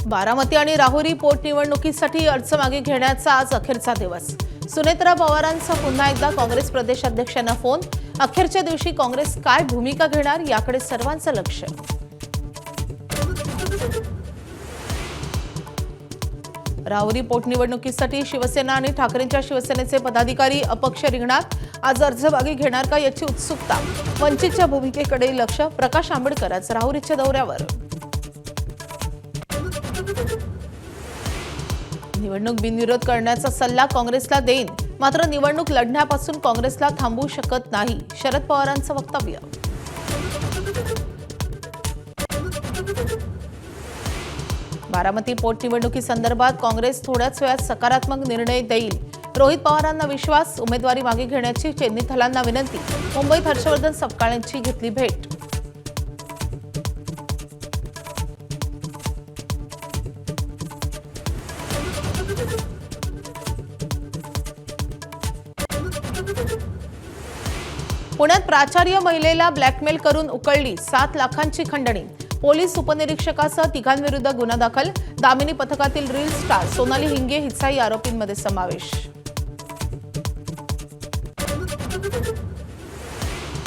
बारामती आणि राहुरी पोटनिवडणुकीसाठी अर्ज मागे घेण्याचा आज अखेरचा दिवस। सुनेत्रा पवारांचा पुन्हा एकदा काँग्रेस प्रदेशाध्यक्षांना फोन। अखेरच्या दिवशी काँग्रेस काय भूमिका घेणार याकडे सर्वांचं लक्ष। राहुरी पोटनिवडणुकीसाठी शिवसेना आणि ठाकरेंच्या शिवसेनेचे पदाधिकारी अपक्ष रिंगणात। आज अर्ज मागे घेणार का याची उत्सुकता। वंचितच्या भूमिकेकडे लक्ष। प्रकाश आंबेडकर आज राहुरीच्या दौऱ्यावर। निवडणूक बिनविरोध करण्याचा सल्ला काँग्रेसला देईन, मात्र निवडणूक लढण्यापासून काँग्रेसला थांबवू शकत नाही, शरद पवारांचं वक्तव्य। बारामती पोटनिवडणुकीसंदर्भात काँग्रेस थोड्याच वेळात सकारात्मक निर्णय देईल, रोहित पवारांना विश्वास। उमेदवारी मागे घेण्याची चेन्नीथलांना विनंती। मुंबईत हर्षवर्धन सपकाळेंची घेतली भेट। पुण्यात प्राचार्य महिलेला ब्लॅकमेल करून उकळली, 7 लाखांची खंडणी। पोलीस उपनिरीक्षकासह तिघांविरुद्ध गुन्हा दाखल। दामिनी पथकातील रील स्टार सोनाली हिंगे हिचाही आरोपींमध्ये समावेश।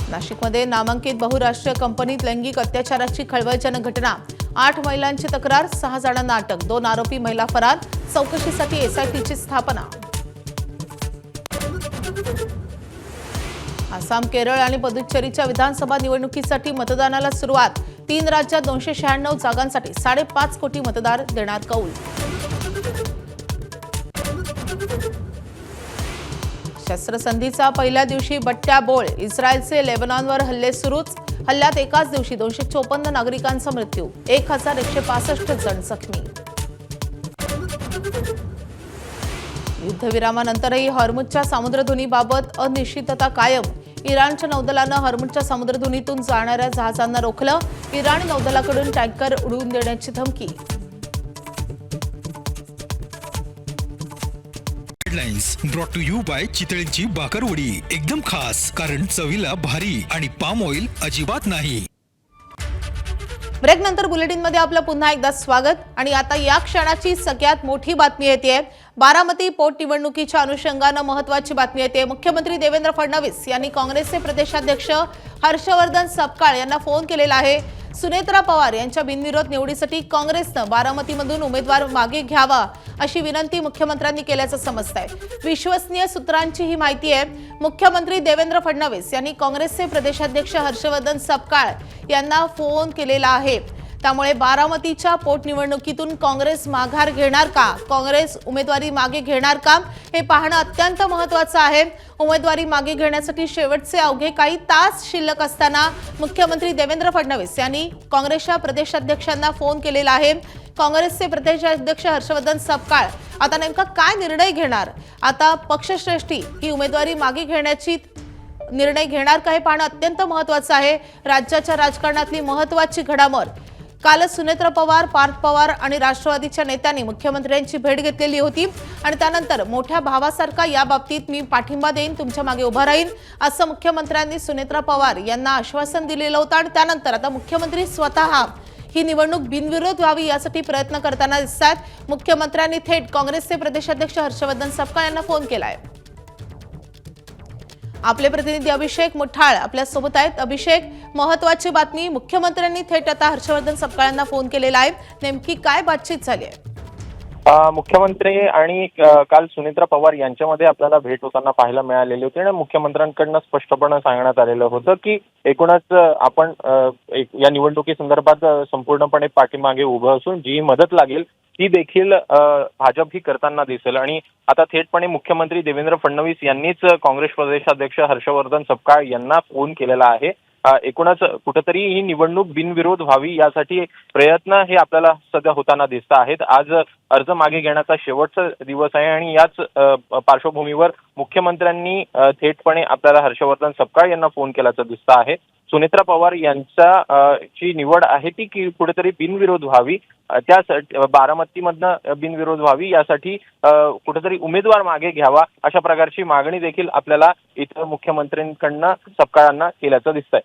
नाशिकमध्ये नामांकित बहुराष्ट्रीय कंपनीत लैंगिक अत्याचाराची खळबळजनक घटना। 8 महिलांची तक्रार, 6 जणांना अटक। 2 आरोपी महिला फरार। चौकशीसाठी एसआयटीची स्थापना। आसाम, केरळ आणि पुदुच्चेरीच्या विधानसभा निवडणुकीसाठी मतदानाला सुरुवात। 3 राज्यात 296 जागांसाठी 5.5 कोटी मतदार देणार कौल। शस्त्रसंधीचा पहिल्या दिवशी बट्ट्या बोळ। इस्रायलचे लेबनॉनवर हल्ले सुरूच। हल्ल्यात एकाच दिवशी 254 नागरिकांचा मृत्यू, 1165 जण जखमी। युद्धविरामानंतरही हॉर्मुझच्या सामुद्रधुनीबाबत अनिश्चितता कायम। इराणच्या नौदलानं हॉर्मुझच्या सामुद्रधुनीतून जाणाऱ्या जहाजांना रोखलं। इराणी नौदलाकडून टँकर उडवून देण्याची धमकी। Headlines brought to you by चितळेंची बाकरवडी, एकदम खास कारण चवीला भारी आणि पाम ऑइल अजिबात नाही। ब्रेक नंतर बुलेटिनमध्ये आपलं पुन्हा एकदा स्वागत। आणि आता या क्षणाची सगळ्यात मोठी बातमी येते। बारामती पोटनिवडणुकीच्या अनुषंगानं महत्त्वाची बातमी येते। मुख्यमंत्री देवेंद्र फडणवीस यांनी काँग्रेसचे प्रदेशाध्यक्ष हर्षवर्धन सपकाळ यांना फोन केलेला आहे। सुनेत्रा पवार यांच्या बिनविरोध निवडीसाठी काँग्रेसनं बारामतीमधून उमेदवार मागे घ्यावा अशी विनंती मुख्यमंत्र्यांनी केल्याचं समजतंय। विश्वसनीय सूत्रांची ही माहिती आहे। मुख्यमंत्री देवेंद्र फडणवीस यांनी काँग्रेसचे प्रदेशाध्यक्ष हर्षवर्धन सपकाळ यांना फोन केलेला आहे। त्यामुळे बारामतीच्या पोटनिवडणुकीतून काँग्रेस माघार घेणार का, काँग्रेस उमेदवारी मागे घेणार का हे पाहणं अत्यंत महत्त्वाचं आहे। उमेदवारी मागे घेण्यासाठी शेवटचे अवघे काही तास शिल्लक असताना मुख्यमंत्री देवेंद्र फडणवीस यांनी काँग्रेसच्या प्रदेशाध्यक्षांना फोन केलेला आहे। काँग्रेसचे प्रदेशाध्यक्ष हर्षवर्धन सपकाळ आता नेमका काय निर्णय घेणार, आता पक्षश्रेष्ठी ही उमेदवारी मागे घेण्याची निर्णय घेणार का हे पाहणं अत्यंत महत्त्वाचं आहे। राज्याच्या राजकारणातली महत्त्वाची घडामोड। कालच सुनेत्रा पवार, पार्थ पवार आणि राष्ट्रवादीच्या नेत्यांनी मुख्यमंत्र्यांची भेट घेतलेली होती आणि त्यानंतर मोठ्या भावासारखा या बाबतीत मी पाठिंबा देईन, तुमच्या मागे उभा राहीन असं मुख्यमंत्र्यांनी सुनेत्रा पवार यांना आश्वासन दिलेलं होतं। आणि त्यानंतर आता मुख्यमंत्री स्वतः ही निवडणूक बिनविरोध व्हावी यासाठी प्रयत्न करताना दिसतात। मुख्यमंत्र्यांनी थेट काँग्रेसचे प्रदेशाध्यक्ष हर्षवर्धन सपकाळ यांना फोन केलाय। आपले प्रतिनिधी अभिषेक मुठाळ आपल्या सोबत आहेत। अभिषेक, महत्त्वाची बातमी, मुख्यमंत्र्यांनी थेट आता हर्षवर्धन सपकाळ यांना फोन केलेला आहे, नेमकी काय बातचीत झाली आहे? मुख्यमंत्री आणि काल सुनेत्रा पवार यांच्यामध्ये आपल्याला भेट होताना पाहायला मिळालेली होती आणि मुख्यमंत्र्यांकडून स्पष्टपणे सांगण्यात आलेलं होतं की एकूणच आपण या निवडणुकीसंदर्भात संपूर्णपणे पाठीमागे उभं असून जी मदत लागेल ती देखील भाजप ही करताना दिसेल। आणि आता थेटपणे मुख्यमंत्री देवेंद्र फडणवीस यांनीच काँग्रेस प्रदेशाध्यक्ष हर्षवर्धन सपकाळ यांना फोन केलेला आहे। एकूणच कुठेतरी ही निवडणूक बिनविरोध व्हावी यासाठी प्रयत्न हे आपल्याला सध्या होताना दिसत आहेत। आज अर्ज मागे घेण्याचा शेवटचा दिवस आहे आणि याच पार्श्वभूमीवर मुख्यमंत्र्यांनी थेटपणे आपल्याला हर्षवर्धन सपकाळ यांना फोन केल्याचं दिसत आहे। सुनेत्रा पवार यांचा ची निवड आहे ती की कुठेतरी बिनविरोध व्हावी, त्यासाठी बारामतीमधनं बिनविरोध व्हावी यासाठी कुठेतरी उमेदवार मागे घ्यावा अशा प्रकारची मागणी देखील आपल्याला इतर मुख्यमंत्र्यांकडनं सपकाळांना केल्याचं दिसतंय।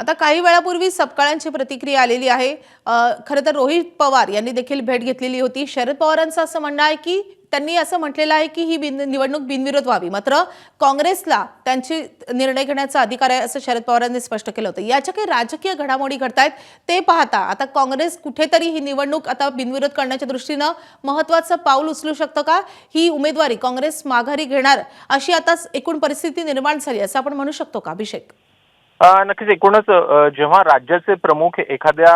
आता काही वेळापूर्वी सपकाळांची प्रतिक्रिया आलेली आहे. खरं तर रोहित पवार यांनी देखील भेट घेतलेली होती. शरद पवारांचं असं म्हणणं आहे की त्यांनी असं म्हटलेलं आहे की ही निवडणूक बिनविरोध व्हावी, मात्र काँग्रेसला त्यांची निर्णय घेण्याचा अधिकार आहे असं शरद पवारांनी स्पष्ट केलं होतं. याच्या काही राजकीय घडामोडी घडतायत ते पाहता आता काँग्रेस कुठेतरी ही निवडणूक आता बिनविरोध करण्याच्या दृष्टीनं महत्त्वाचं पाऊल उचलू शकतं का? ही उमेदवारी काँग्रेस माघारी घेणार अशी आता एकूण परिस्थिती निर्माण झाली असं आपण म्हणू शकतो का अभिषेक? नक्कीच. एकूणच जेव्हा राज्याचे प्रमुख एखाद्या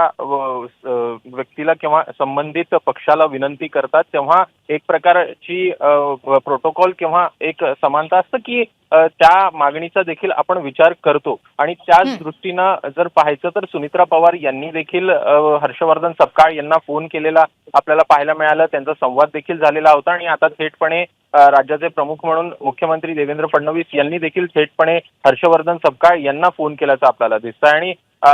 व्यक्तीला किंवा संबंधित पक्षाला विनंती करतात तेव्हा एक प्रकारची प्रोटोकॉल किंवा एक समानता असतं की त्या मागणीचा देखील आपण विचार करतो आणि त्याच दृष्टीनं जर पाहायचं तर सुनित्रा पवार यांनी देखील हर्षवर्धन सपकाळ यांना फोन केलेला आपल्याला पाहायला मिळालं. त्यांचा संवाद देखील झालेला होता आणि आता थेटपणे राज्याचे प्रमुख म्हणून मुख्यमंत्री देवेंद्र फडणवीस यांनी देखील थेटपणे हर्षवर्धन सपकाळ यांना फोन केल्याचं आपल्याला दिसतं आणि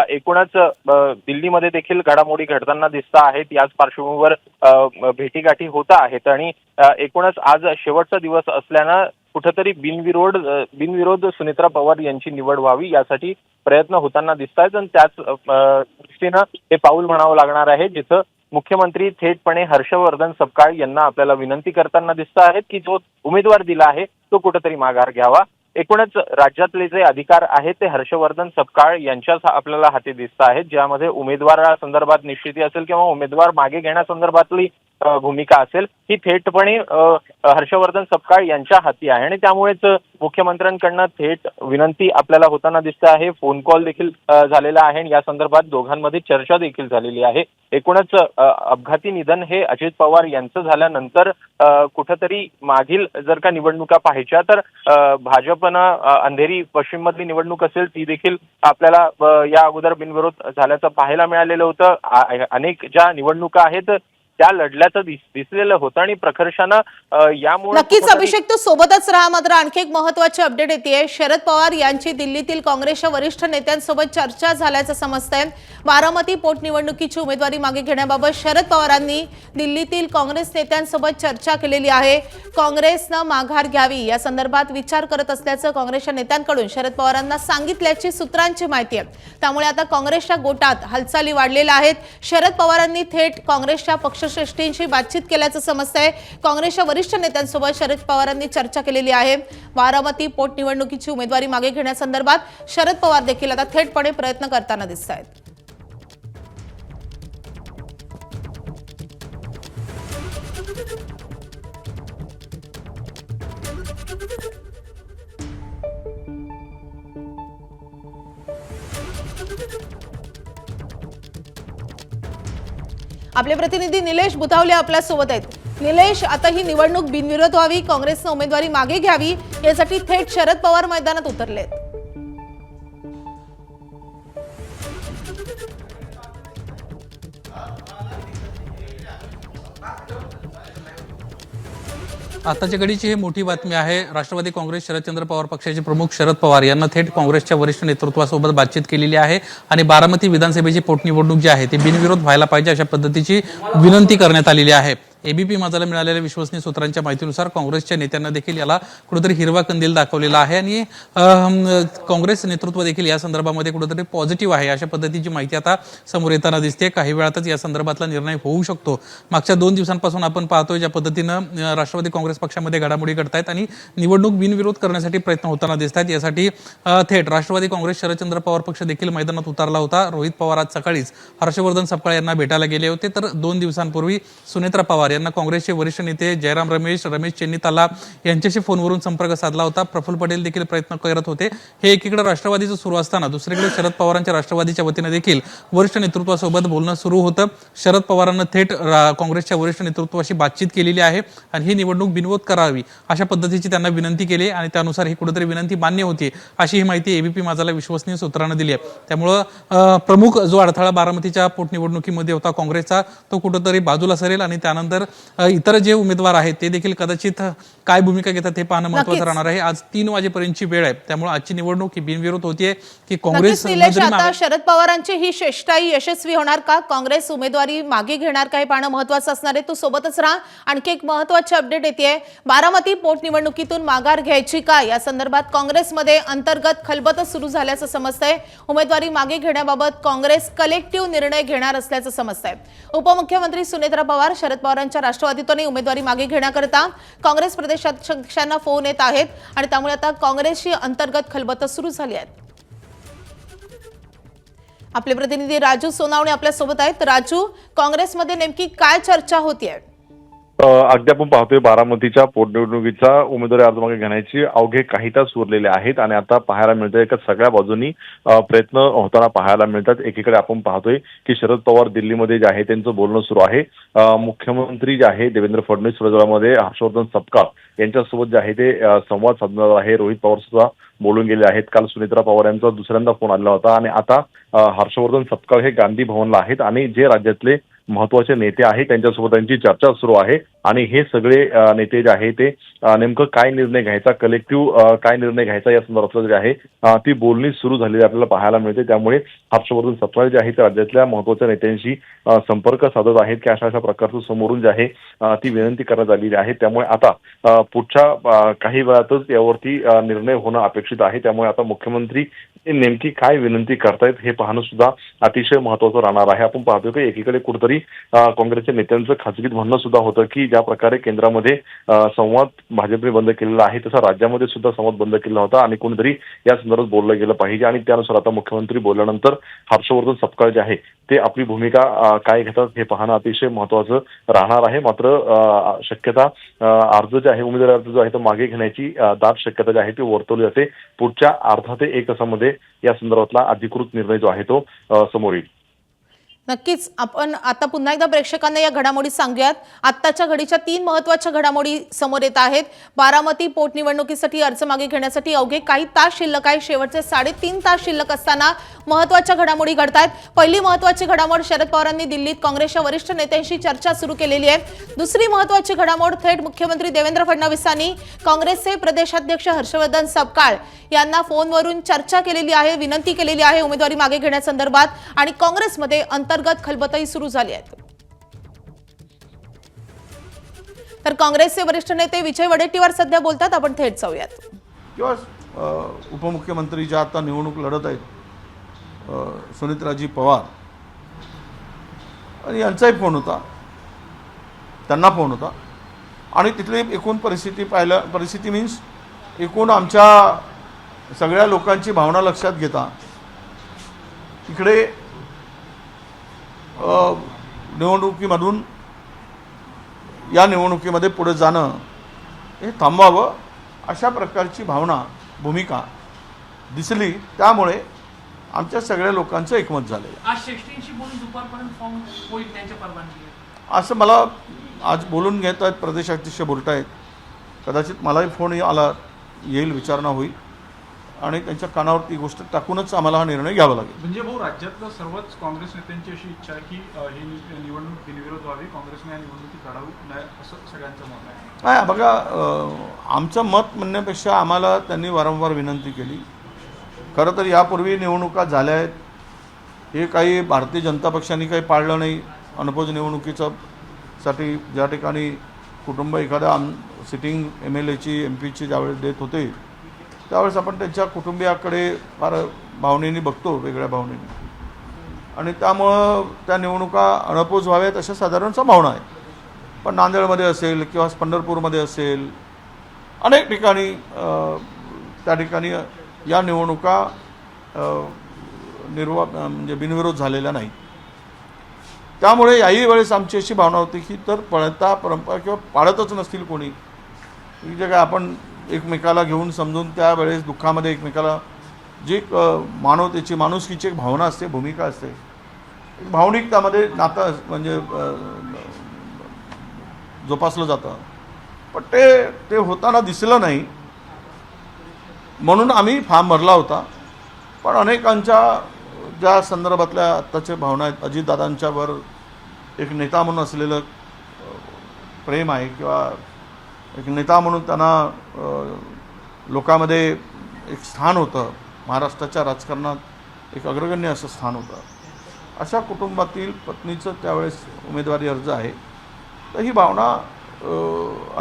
एकूणच दिल्लीमध्ये देखील घडामोडी घडताना दिसत आहेत. याच पार्श्वभूमीवर भेटीगाठी होत आहेत आणि एकूणच आज शेवटचा दिवस असल्यानं कुठेतरी बिनविरोध सुनित्रा पवार यांची निवड व्हावी यासाठी प्रयत्न होताना दिसत आहेत आणि त्याच दृष्टीनं हे पाऊल म्हणावं लागणार आहे जिथं मुख्यमंत्री थेटपणे हर्षवर्धन सपकाळ यांना आपल्याला विनंती करताना दिसत आहेत की जो उमेदवार दिला आहे तो कुठेतरी माघार घ्यावा. एकूणच राज्यातले जे अधिकार आहेत ते हर्षवर्धन सपकाळ यांच्याच आपल्याला हाती दिसत आहेत, ज्यामध्ये उमेदवारासंदर्भात निश्चिती असेल किंवा उमेदवार मागे घेण्यासंदर्भातली भूमिका असेल ही थेटपणे हर्षवर्धन सपकाळ यांच्या हाती आहे आणि त्यामुळेच मुख्यमंत्र्यांकडनं थेट विनंती आपल्याला होताना दिसत आहे. फोन कॉल देखील झालेला आहे आणि या संदर्भात दोघांमध्ये चर्चा देखील झालेली आहे. एकूणच अपघाती निधन हे अजित पवार यांचं झाल्यानंतर कुठंतरी मागील जर का निवडणुका पाहायच्या तर भाजपनं अंधेरी पश्चिम मधली निवडणूक असेल ती देखील आपल्याला या अगोदर बिनविरोध झाल्याचं पाहायला मिळालेलं होतं. अनेक ज्या निवडणुका आहेत त्या लढल्याचं दिसलेलं होतं आणि प्रकर्षानं यामुळे नक्कीच अभिषेक तो सोबतच राहा. मात्र आणखी एक महत्त्वाची अपडेट येते. शरद पवार यांची दिल्लीतील काँग्रेसच्या वरिष्ठ नेत्यांसोबत चर्चा झाल्याचं समजतंय. बारामती पोटनिवडणुकीची उमेदवारी मागे घेण्याबाबत शरद पवारांनी दिल्लीतील काँग्रेस नेत्यांसोबत चर्चा केलेली आहे. काँग्रेसनं माघार घ्यावी या संदर्भात विचार करत असल्याचं काँग्रेसच्या नेत्यांकडून शरद पवारांना सांगितल्याची सूत्रांची माहिती आहे. त्यामुळे आता काँग्रेसच्या गोटात हालचाली वाढलेल्या आहेत. शरद पवारांनी थेट काँग्रेसच्या पक्षश्रेष्ठींशी बातचीत केल्याचं समजतंय. काँग्रेसच्या वरिष्ठ नेत्यांसोबत शरद पवारांनी चर्चा केलेली आहे. बारामती पोटनिवडणुकीची उमेदवारी मागे घेण्यासंदर्भात शरद पवार देखील आता थेटपणे प्रयत्न करताना दिसत आहेत. आपले प्रतिनिधी निलेश बुधावले आपल्या सोबत आहेत. निलेश, आता ही निवडणूक बिनविरोध व्हावी, काँग्रेसनं उमेदवारी मागे घ्यावी यासाठी थेट शरद पवार मैदानात उतरलेत. आताच्या घडीची ही मोठी बातमी आहे. राष्ट्रवादी काँग्रेस शरदचंद्र पवार पक्षाचे प्रमुख शरद पवार यांना थेट काँग्रेसच्या वरिष्ठ नेतृत्वासोबत बातचीत केलेली आहे आणि बारामती विधानसभेची पोटनिवडणूक जी आहे ती बिनविरोध व्हायला पाहिजे अशा पद्धतीची विनंती करण्यात आलेली आहे. एबीपी माझाला मिळालेल्या विश्वसनीय सूत्रांच्या माहितीनुसार काँग्रेसच्या नेत्यांना देखील याला कुठेतरी हिरवा कंदील दाखवलेला आहे आणि काँग्रेस नेतृत्व देखील या संदर्भामध्ये कुठेतरी पॉझिटिव्ह आहे अशा पद्धतीची माहिती आता समोर येताना दिसते. काही वेळातच या संदर्भातला निर्णय होऊ शकतो. मागच्या 2 दिवसांपासून आपण पाहतोय ज्या पद्धतीनं राष्ट्रवादी काँग्रेस पक्षामध्ये घडामोडी घडतायत आणि निवडणूक बिनविरोध करण्यासाठी प्रयत्न होताना दिसत आहेत. यासाठी थेट राष्ट्रवादी काँग्रेस शरदचंद्र पवार पक्ष देखील मैदानात उतरला होता. रोहित पवार आज सकाळीच हर्षवर्धन सपकाळ यांना भेटायला गेले होते. तर 2 दिवसांपूर्वी सुनेत्रा पवार यांना काँग्रेसचे वरिष्ठ नेते जयराम रमेश चेन्नीताला यांच्याशी फोनवरून संपर्क साधला होता. प्रफुल्ल पटेल देखील प्रयत्न करत होते. हे एकीकडे राष्ट्रवादीचं सुरू असताना दुसरीकडे शरद पवारांच्या राष्ट्रवादीच्या वतीने देखील वरिष्ठ नेतृत्वासोबत बोलणं सुरू होतं. शरद पवारांना थेट काँग्रेसच्या वरिष्ठ नेतृत्वाशी बातचीत केलेली आहे आणि ही निवडणूक बिनविरोध करावी अशा पद्धतीची त्यांना विनंती केली आणि त्यानुसार ही कुठेतरी विनंती मान्य होती अशी ही माहिती एबीपी माझाला विश्वसनीय सूत्रांनी दिली आहे. त्यामुळं प्रमुख जो अडथळा बारामतीच्या पोटनिवडणुकीमध्ये होता काँग्रेसचा तो कुठेतरी बाजूला सरेल आणि त्यानंतर तर इतर जे उमेदवार आहेत ते देखील कदाचित काय भूमिका घेतात हे पाहणं महत्त्वाचं नक्कीच. राहणार आहे. आज 3 वाजेपर्यंतची वेळ आहे, त्यामुळे आजची निवडणूक ही बिनविरोध होतीये की नक्कीच काँग्रेस निलेश, जरी आता शरद पवारांची ही चेष्टाई यशस्वी होणार का? काँग्रेस उमेदवारी मागे घेणार का हे पाहणं महत्त्वाचं असणार आहे. तू सोबतच राहा. आणखी एक महत्त्वाची अपडेट येते. बारामती पोटनिवडणुकीतून माघार घ्यायची का या संदर्भात काँग्रेसमध्ये अंतर्गत खलबत सुरू झाल्याचं समजतंय. उमेदवारी मागे घेण्याबाबत काँग्रेस कलेक्टिव्ह निर्णय घेणार असल्याचं समजतंय. उपमुख्यमंत्री सुनेत्रा पवार शरद पवारांच्या राष्ट्रवादीतूनही उमेदवारी मागे घेण्याकरता काँग्रेस प्रदेशाध्यक्षांना फोन येत आहेत आणि त्यामुळे आता काँग्रेसची अंतर्गत खलबत सुरू झाली आहे. आपले प्रतिनिधी राजू सोनावणे आपल्या सोबत आहेत. राजू, काँग्रेसमध्ये नेमकी काय चर्चा होतीये? अगदी आपण पाहतोय बारामतीच्या पोटनिवडणुकीचा उमेदवारी अर्ज मागे घेण्याची अवघे काही तास उरलेले आहेत आणि आता पाहायला मिळतंय की सगळ्या बाजूनी प्रयत्न होताना पाहायला मिळतात. एकीकडे आपण पाहतोय की शरद पवार दिल्लीमध्ये जे आहे त्यांचं बोलणं सुरू आहे. मुख्यमंत्री जे आहे देवेंद्र फडणवीस विरोधामध्ये हर्षवर्धन सपकाळ यांच्यासोबत जे आहे ते संवाद साधणार आहे. रोहित पवार सुद्धा बोलून गेले आहेत. काल सुनेत्रा पवार यांचा दुसऱ्यांदा फोन आला होता आणि आता हर्षवर्धन सपकाळ हे गांधी भवनला आहेत आणि जे राज्यातले महत्वाचे नेते आहेत त्यांच्यासोबत त्यांची चर्चा सुरू आहे आणि हे सगळे नेते जे आहे ते नेमकं काय निर्णय घ्यायचा, कलेक्टिव्ह काय निर्णय घ्यायचा या संदर्भातलं जे आहे ती बोलणी सुरू झालेली आपल्याला पाहायला मिळते. त्यामुळे हर्षवर्धन सपकाळ जे आहे ते राज्यातल्या महत्वाच्या नेत्यांशी संपर्क साधत आहेत की अशा प्रकारचं समोरून जे आहे ती विनंती करण्यात आलेली आहे. त्यामुळे आता पुढच्या काही वेळातच यावरती निर्णय होणं अपेक्षित आहे. त्यामुळे आता मुख्यमंत्री नेमकी काय विनंती करतायत हे पाहणं सुद्धा अतिशय महत्वाचं राहणार आहे. आपण पाहतो की एकीकडे कुठेतरी काँग्रेसच्या नेत्यांचं खासगीत म्हणणं सुद्धा होतं की ज्या प्रकारे केंद्रामध्ये संवाद भाजपने बंद केलेला आहे तसा राज्यामध्ये सुद्धा संवाद बंद केला होता आणि कोणीतरी या संदर्भात बोललं गेलं पाहिजे आणि त्यानुसार आता मुख्यमंत्री बोलल्यानंतर हर्षवर्धन सपकाळ जे आहे ते आपली भूमिका काय घेतात हे पाहणं अतिशय महत्वाचं राहणार आहे. मात्र शक्यता अर्ज जे आहे उमेदवारी अर्ज जो आहे तो मागे घेण्याची दाट शक्यता जी आहे ती वर्तवली जाते. पुढच्या अर्धा ते 1 तासामध्ये या संदर्भातला अधिकृत निर्णय जो आहे तो समोर येईल. नक्कीच आपण आता पुन्हा एकदा प्रेक्षकांना या घडामोडी सांगूयात. आत्ताच्या घडीच्या 3 महत्त्वाच्या घडामोडी समोर येत आहेत. बारामती पोटनिवडणुकीसाठी अर्ज मागे घेण्यासाठी अवघे काही तास शिल्लक आहे. शेवटचे 3.5 तास शिल्लक असताना महत्त्वाच्या घडामोडी घडतायत. पहिली महत्त्वाची घडामोड, शरद पवारांनी दिल्लीत काँग्रेसच्या वरिष्ठ नेत्यांशी चर्चा सुरू केलेली आहे. दुसरी महत्त्वाची घडामोड, थेट मुख्यमंत्री देवेंद्र फडणवीसांनी काँग्रेसचे प्रदेशाध्यक्ष हर्षवर्धन सपकाळ यांना फोनवरून चर्चा केलेली आहे, विनंती केलेली आहे उमेदवारी मागे घेण्यासंदर्भात आणि काँग्रेसमध्ये अंतर्गत खलबतही सुरू झाली आहे. तर काँग्रेसचे वरिष्ठ नेते विजय वडेट्टीवार सध्या बोलतात. आपण थेट जाऊयात. किंवा उपमुख्यमंत्री ज्या आता निवडणूक लढत आहेत सुनेत्राजी पवार आणि यांचाही फोन होता, त्यांना फोन होता आणि तिथली एकूण परिस्थिती मीन्स एकूण आमच्या सगळ्या लोकांची भावना लक्षात घेता इकडे निवडणुकीमधून या निवडणुकीमध्ये पुढे जाणं हे थांबवावं अशा प्रकारची भावना, भूमिका दिसली. त्यामुळे आमच्या सगळ्या लोकांचं एकमत झालं. आज श्रेष्ठींशी बोलून दुपारपर्यंत फॉर्म होईल त्यांच्या परवानगी असं मला आज बोलून घेत आहेत, प्रदेशाध्यक्ष बोलत आहेत. कदाचित मलाही फोन आला, येईल, विचारणा होईल आणि त्यांच्या कानावर ती गोष्ट टाकूनच आम्हाला हा निर्णय घ्यावा लागेल. म्हणजे भाऊ, राज्यातलं सर्वच काँग्रेस नेत्यांची अशी इच्छा आहे की ही निवडणूक बिनविरोध व्हावी, काँग्रेसने या निवडणुकीत लढावू नये असं सगळ्यांचं मत आहे. नाही बघा, आमचं मत म्हणण्यापेक्षा आम्हाला त्यांनी वारंवार विनंती केली. खरं तर यापूर्वी निवडणुका झाल्या आहेत, हे काही भारतीय जनता पक्षाने काही पाळलं नाही. अनपोज निवडणुकीसाठी ज्या ठिकाणी कुटुंब एखाद्या सिटिंग MLAची MP ची ज्यावेळेस देत होते त्यावेळेस आपण त्यांच्या कुटुंबियाकडे फार भावनेने बघतो, वेगळ्या भावनेने, आणि त्यामुळं त्या निवडणुका अनपोज व्हाव्यात अशा साधारण भावना आहे. पण नांदेडमध्ये असेल किंवा पंढरपूरमध्ये असेल, अनेक ठिकाणी त्या ठिकाणी या निवडणुका म्हणजे बिनविरोध झालेल्या नाही. त्यामुळे याही वेळेस आमची अशी भावना होती की तर पळता परंपरा किंवा पाळतच नसतील कोणी, ही जे काय आपण एकमेकाला घेऊन समजून त्यावेळेस दुःखामध्ये एकमेकाला जी मानवतेची, माणुसकीची एक भावना असते, भूमिका असते, एक भावनिकतामध्ये नातं म्हणजे जोपासलं जातं. पण ते होताना दिसलं नाही म्हणून आम्ही फॉर्म भरला होता. पण अनेकांच्या ज्या संदर्भातल्या आत्ताच्या भावना आहेत, अजितदादांच्यावर एक नेता म्हणून असलेलं प्रेम आहे किंवा एक नेता म्हणून त्यांना लोकांमध्ये एक स्थान होतं, महाराष्ट्राच्या राजकारणात एक अग्रगण्य असं स्थान होतं. अशा कुटुंबातील पत्नीचं त्यावेळेस उमेदवारी अर्ज आहे. तर ही भावना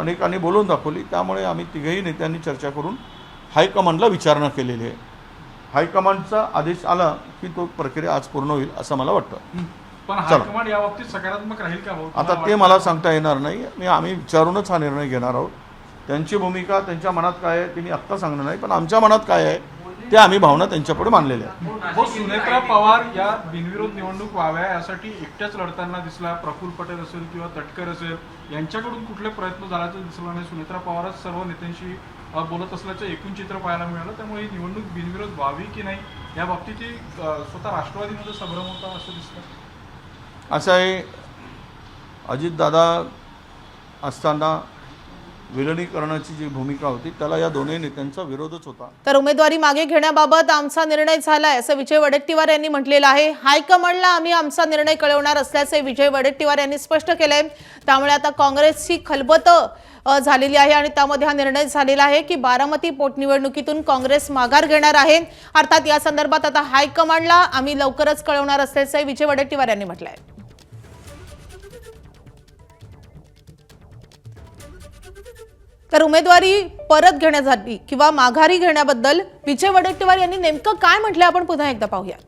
अनेकांनी बोलून दाखवली. त्यामुळे आम्ही तिघही नेत्यांनी चर्चा करून हायकमांडला विचारणा केलेली आहे. हायकमांडचा आदेश आला की तो प्रक्रिया आज पूर्ण होईल असं मला वाटतं. पण हायकमांड या बाबतीत सकारात्मक राहील का? आता ते मला सांगता येणार नाही. आम्ही विचारूनच हा निर्णय घेणार आहोत. त्यांची भूमिका त्यांच्या मनात काय आहे ते मी आत्ता सांगणार नाही, पण आमच्या मनात काय आहे ते आम्ही भावना त्यांच्यापुढे मांडलेल्या आहेत. हो, सुनेत्रा पवार या बिनविरोध निवडणूक व्हाव्या यासाठी एकट्याच लढताना दिसला. प्रफुल्ल पटेल असेल किंवा तटकर असेल यांच्याकडून कुठले प्रयत्न झाल्याचं दिसलं नाही. सुनेत्रा पवारच सर्व नेत्यांशी बोलत असल्याचं एकूण चित्र पाहायला मिळालं. त्यामुळे ही निवडणूक बिनविरोध व्हावी की नाही या बाबतीत स्वतः राष्ट्रवादीमध्ये संभ्रम होता असं दिसतं. असं आहे, अजितदादा असताना विलिनीकरणाची जी भूमिका होती त्याला या दोन्ही नेत्यांचा विरोधच होता. तर उमेदवारी मागे घेण्याबाबत आमचा निर्णय झालाय असं विजय वडेट्टीवार यांनी म्हटलेलं आहे. हायकमांडला आम्ही आमचा निर्णय कळवणार असल्याचे विजय वडेट्टीवार यांनी स्पष्ट केलंय. त्यामुळे आता काँग्रेसची खलबत झालेली आहे आणि त्यामध्ये हा निर्णय झालेला आहे की बारामती पोटनिवडणुकीतून काँग्रेस माघार घेणार आहे. अर्थात या संदर्भात आता हायकमांडला आम्ही लवकरच कळवणार असल्याचे विजय वडेट्टीवार यांनी म्हटलंय. तर उमेदवारी परत घेण्यासाठी किंवा माघारी घेण्याबद्दल विजय वडेट्टीवार यांनी नेमकं काय म्हटलंय आपण पुन्हा एकदा पाहूयात.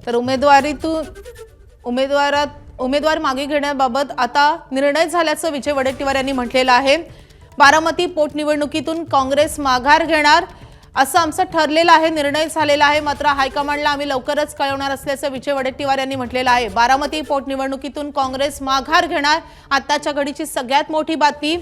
तर उमेदवार मागे घेण्याबाबत आता निर्णय झाल्याचं विजय वडेट्टीवार यांनी म्हटलेलं आहे. बारामती पोटनिवडणुकीतून काँग्रेस माघार घेणार असं आमचं ठरलेलं आहे, निर्णय झालेला आहे. मात्र हायकमांडला आम्ही लवकरच कळवणार असल्याचं विजय वडेट्टीवार यांनी म्हटलेलं आहे. बारामती पोटनिवडणुकीतून काँग्रेस माघार घेणार आताच्या घडीची सगळ्यात मोठी बातमी.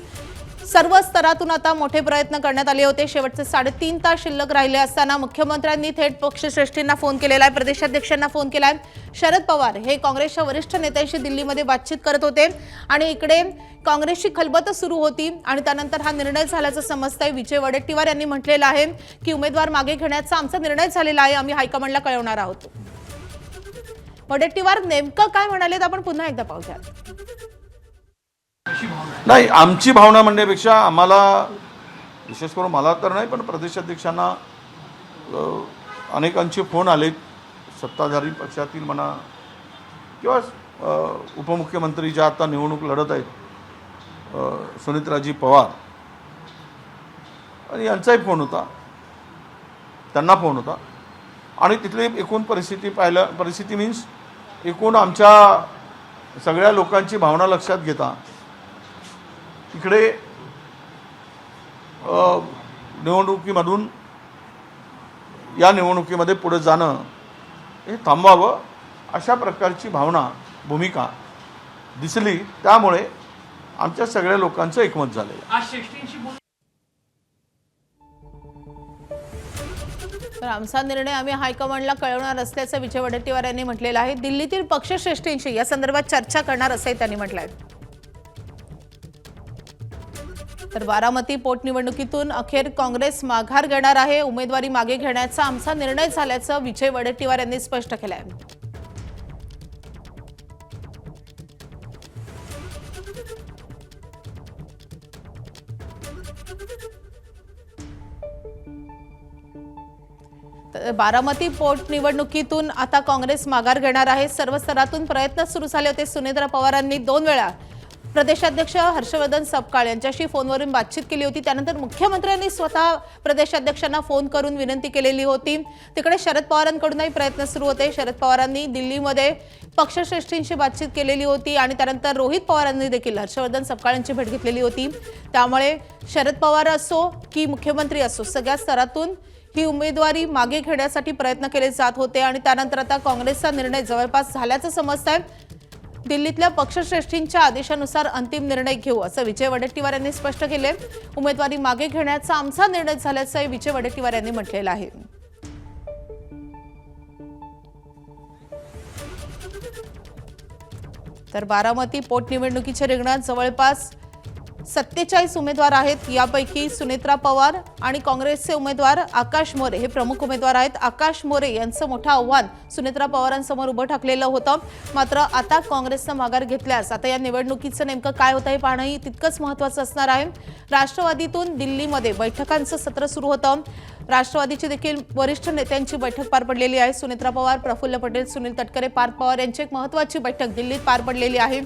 सर्व स्तरातून आता मोठे प्रयत्न करण्यात आले होते. शेवटचे 3.5 तास शिल्लक राहिले असताना मुख्यमंत्र्यांनी थेट पक्षश्रेष्ठींना फोन केलेला आहे, प्रदेशाध्यक्षांना फोन केलाय. शरद पवार हे काँग्रेसच्या वरिष्ठ नेत्यांशी दिल्लीमध्ये बातचीत करत होते आणि इकडे काँग्रेसची खलबत सुरू होती आणि त्यानंतर हा निर्णय झाल्याचं समजतंय. विजय वडेट्टीवार यांनी म्हटलेलं आहे की उमेदवार मागे घेण्याचा आमचा निर्णय झालेला आहे, आम्ही हायकमांडला कळवणार आहोत. वडेट्टीवार नेमकं काय म्हणालेत आपण पुन्हा एकदा पाहूयात. नाही, आमची भावना म्हणण्यापेक्षा आम्हाला, विशेष करून मला तर नाही पण प्रदेशाध्यक्षांना अनेकांचे फोन आलेत, सत्ताधारी पक्षातील म्हणा किंवा उपमुख्यमंत्री ज्या आता निवडणूक लढत आहेत सुनेत्राजी पवार, आणि यांचाही फोन होता, त्यांना फोन होता. आणि तिथली एकूण परिस्थिती मीन्स एकूण आमच्या सगळ्या लोकांची भावना लक्षात घेता इकडे निवडणुकीमधून या निवडणुकीमध्ये पुढे जाणं हे थांबवावं अशा प्रकारची भावना, भूमिका दिसली. त्यामुळे आमच्या सगळ्या लोकांचं एकमत झालं. तर आमचा निर्णय आम्ही हायकमांडला कळवणार असल्याचं विजय वडेट्टीवार यांनी म्हटलेलं आहे. दिल्लीतील पक्षश्रेष्ठींशी या संदर्भात चर्चा करणार असंही त्यांनी म्हटलंय. तर बारामती पोटनिवडणुकीतून अखेर काँग्रेस माघार घेणार आहे. उमेदवारी मागे घेण्याचा आमचा निर्णय झाल्याचं विजय वडेट्टीवार यांनी स्पष्ट केलंय. बारामती पोटनिवडणुकीतून आता काँग्रेस माघार घेणार आहे. सर्व स्तरातून प्रयत्न सुरू झाले होते. सुनेत्रा पवारांनी 2 वेळा प्रदेशाध्यक्ष हर्षवर्धन सपकाळ यांच्याशी फोनवरून बातचीत केली होती. त्यानंतर मुख्यमंत्र्यांनी स्वतः प्रदेशाध्यक्षांना फोन करून विनंती केलेली होती. तिकडे शरद पवारांकडूनही प्रयत्न सुरू होते. शरद पवारांनी दिल्लीमध्ये पक्षश्रेष्ठींशी बातचीत केलेली होती आणि त्यानंतर रोहित पवारांनी देखील हर्षवर्धन सपकाळ यांची भेट घेतलेली होती. त्यामुळे शरद पवार असो की मुख्यमंत्री असो, सगळ्या स्तरातून ही उमेदवारी मागे घेण्यासाठी प्रयत्न केले जात होते आणि त्यानंतर आता काँग्रेसचा निर्णय जवळपास झाल्याचं समजतंय। दिल्लीतल्या पक्षश्रेष्ठींच्या आदेशानुसार अंतिम निर्णय घेऊ असं विजय वडेट्टीवार यांनी स्पष्ट केले। उमेदवारी मागे घेण्याचा आमचा निर्णय झाल्याचं विजय वडेट्टीवार यांनी म्हटलेलं आहे। तर बारामती पोटनिवडणुकीच्या रिंगणात जवळपास 47 उमेदवार आहेत। यापैकी सुनेत्रा पवार आणि काँग्रेसचे उमेदवार आकाश मोरे हे प्रमुख उमेदवार आहेत। आकाश मोरे यांचं मोठं आव्हान सुनेत्रा पवारांसमोर उभं ठाकलेलं होतं, मात्र आता काँग्रेसनं माघार घेतल्यास आता या निवडणुकीचं नेमकं काय होतं हे पाहणंही तितकंच महत्त्वाचं असणार आहे। राष्ट्रवादीतून दिल्लीमध्ये बैठकांचं सत्र सुरू होतं। राष्ट्रवादीची देखील वरिष्ठ नेत्यांची बैठक पार पडलेली आहे। सुनेत्रा पवार, प्रफुल्ल पटेल, सुनील तटकरे, पार्थ पवार यांची एक महत्त्वाची बैठक दिल्लीत पार पडलेली आहे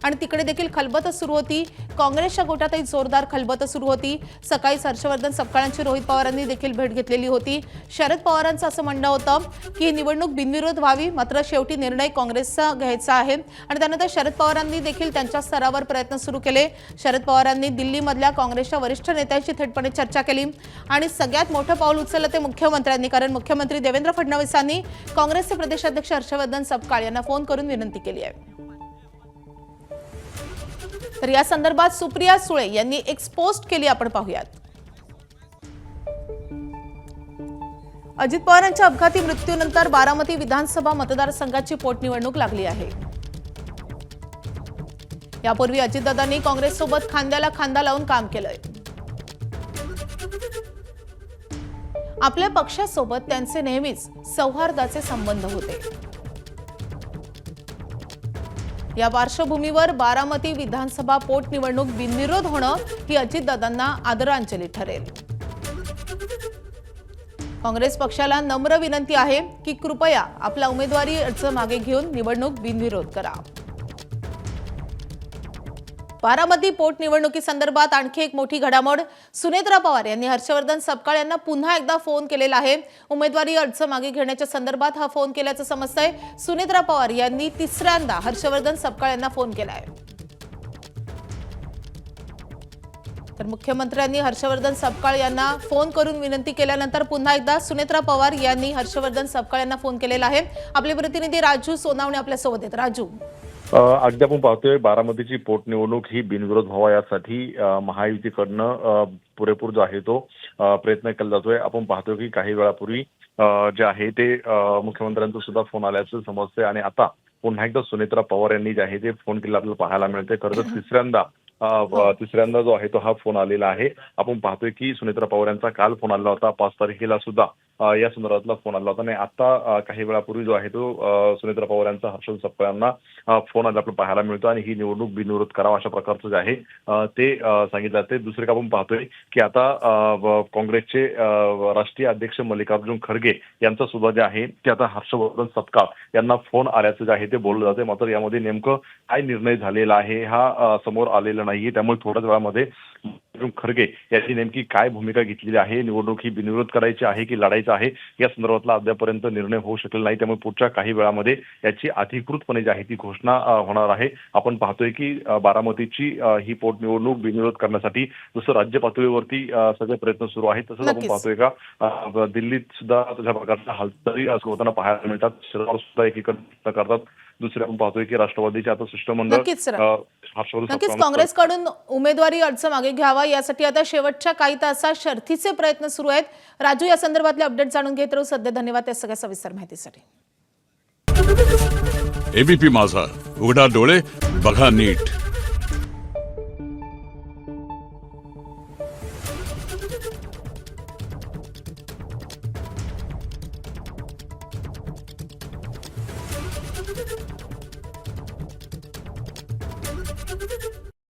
आणि तिकडे देखील खलबत सुरू होती। काँग्रेसच्या गोटातही जोरदार खलबत सुरू होती। सकाळीच हर्षवर्धन सपकाळांची रोहित पवारांनी देखील भेट घेतलेली होती। शरद पवारांचं असं म्हणणं होतं की ही निवडणूक बिनविरोध व्हावी, मात्र शेवटी निर्णय काँग्रेसचा घ्यायचा आहे आणि त्यानंतर शरद पवारांनी देखील त्यांच्या स्तरावर प्रयत्न सुरू केले। शरद पवारांनी दिल्लीमधल्या काँग्रेसच्या वरिष्ठ नेत्यांशी थेटपणे चर्चा केली आणि सगळ्यात मोठं पाऊल उचललं ते मुख्यमंत्र्यांनी, कारण मुख्यमंत्री देवेंद्र फडणवीसांनी काँग्रेसचे प्रदेशाध्यक्ष हर्षवर्धन सपकाळ यांना फोन करून विनंती केली आहे। तर या संदर्भात सुप्रिया सुळे यांनी एक पोस्ट केली, आपण पाहूयात। अजित पवारांच्या अपघाती मृत्यूनंतर बारामती विधानसभा मतदारसंघाची पोटनिवडणूक लागली आहे। यापूर्वी अजितदादांनी काँग्रेससोबत खांद्याला खांदा लावून काम केलंय। आपल्या पक्षासोबत त्यांचे नेहमीच सौहार्दाचे संबंध होते। या पार्श्वभूमीवर बारामती विधानसभा पोटनिवडणूक बिनविरोध होणं ही अजितदादांना आदरांजली ठरेल। काँग्रेस पक्षाला नम्र विनंती आहे की कृपया आपला उमेदवारी अर्ज मागे घेऊन निवडणूक बिनविरोध करा। बारामती पोटनिवडणुकी संदर्भात आणखी एक मोठी घडामोड, सुनेत्रा पवार यांनी हर्षवर्धन सपकाळ यांना पुन्हा एकदा फोन केलेला आहे। उमेदवारी अर्ज मागे घेण्याच्या संदर्भात हा फोन केल्याचं समजतंय। सुनेत्रा पवार यांनी तिसऱ्यांदा हर्षवर्धन सपकाळ यांना फोन केलाय। तर मुख्यमंत्र्यांनी हर्षवर्धन सपकाळ यांना फोन करून विनंती केल्यानंतर पुन्हा एकदा सुनेत्रा पवार यांनी हर्षवर्धन सपकाळ यांना फोन केलेला आहे। आपले प्रतिनिधी राजू सोनावणे आपल्या सोबत आहेत। राजू, अगदी आपण पाहतोय बारामतीची पोटनिवडणूक ही बिनविरोध व्हावा यासाठी महायुतीकडनं पुरेपूर जो आहे तो प्रयत्न केला जातोय। आपण पाहतोय की काही वेळापूर्वी जे आहे ते मुख्यमंत्र्यांचा सुद्धा फोन आल्याचं समजतंय आणि आता पुन्हा एकदा सुनेत्रा पवार यांनी जे आहे ते फोन केला आपल्याला पाहायला मिळतंय। खरं तर तिसऱ्यांदा जो आहे तो हा फोन आलेला आहे। आपण पाहतोय की सुनेत्रा पवार यांचा काल फोन आला होता, 5 तारखेला सुद्धा या संदर्भातला फोन आला होता आणि आता काही वेळापूर्वी जो आहे तो सुनेत्रा पवार यांचा हर्षवर्धन सपकाळ यांना फोन आला आपल्याला पाहायला मिळतो आणि ही निवडणूक बिनविरोध करावा अशा प्रकारचं जे आहे ते सांगितलं जाते। दुसरे आपण पाहतोय की आता काँग्रेसचे राष्ट्रीय अध्यक्ष मल्लिकार्जुन खरगे यांचा सुद्धा जे आहे ते आता हर्षवर्धन सपकाळ यांना फोन आल्याचं जे आहे ते बोललं जाते, मात्र यामध्ये नेमकं काय निर्णय झालेला आहे हा समोर आलेला नाहीये। त्यामुळे थोड्याच वेळामध्ये खरगे यांनी नेमकी काय भूमिका घेतलेली आहे, निवडणूक ही बिनविरोध करायची आहे की लढायची आहे या संदर्भातला अद्यापर्यंत निर्णय होऊ शकलेला नाही। त्यामुळे पुढच्या काही वेळामध्ये याची अधिकृतपणे जी आहे ती घोषणा होणार आहे। आपण पाहतोय की बारामतीची ही पोटनिवडणूक बिनविरोध करण्यासाठी जसं राज्य पातळीवरती सगळे प्रयत्न सुरू आहेत, तसंच आपण पाहतोय का दिल्लीत सुद्धा तशा प्रकारच्या हालचाली होताना पाहायला मिळतात। शरद पवार सुद्धा एकीकडे करतात। दुसरे आपण पाहतोय की राष्ट्रवादीचे आता शिष्टमंडळ नक्कीच काँग्रेसकडून उमेदवारी अर्ज मागे घ्यावा यासाठी आता शेवटच्या काही तासात शर्थीचे प्रयत्न सुरू आहेत। राजू, या संदर्भातले अपडेट जाणून घेत राहू। सध्या धन्यवाद त्या सगळ्या सविस्तर माहितीसाठी। एबीपी माझा, उघडा डोळे बघा नीट।